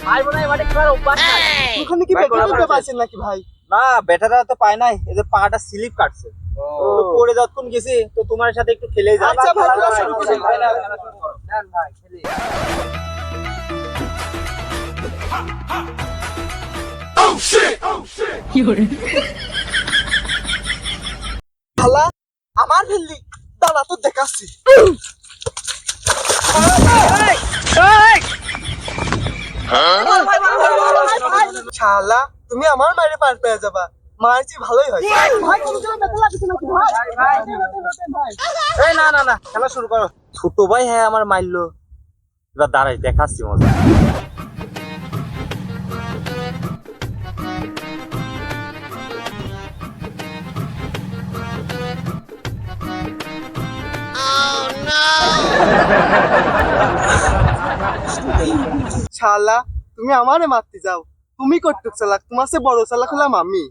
ভাই বোনাই মাঠে খেলার অভ্যাস নাই। ওখানে কি বেটা বেটা পাইছেন নাকি ভাই? না বেটারা তো পায় নাই, এই যে পাটা স্লিপ কাটছে তো পড়ে যতক্ষণ গেছি তো তোমার সাথে একটু খেলেই যাই। আচ্ছা ভাই, খেলা শুরু করুন। নেন ভাই খেলি। শালা আমার ফেললি, দাঁড়া তো দেখাচ্ছি। শালা তুমি আমার মায়ের পার পেয়ে যাবা, মারছি ভালোই হয়। এই না না না, খেলা শুরু করো। ছোট ভাই হ্যাঁ আমার মারলো, এবার দাঁড়াই দেখাচ্ছি মজা। শালা তুমি আমারে মারতে যাও, তুমি কটুক চালাক, তোমার সে বড় চালাক হলাম আমি।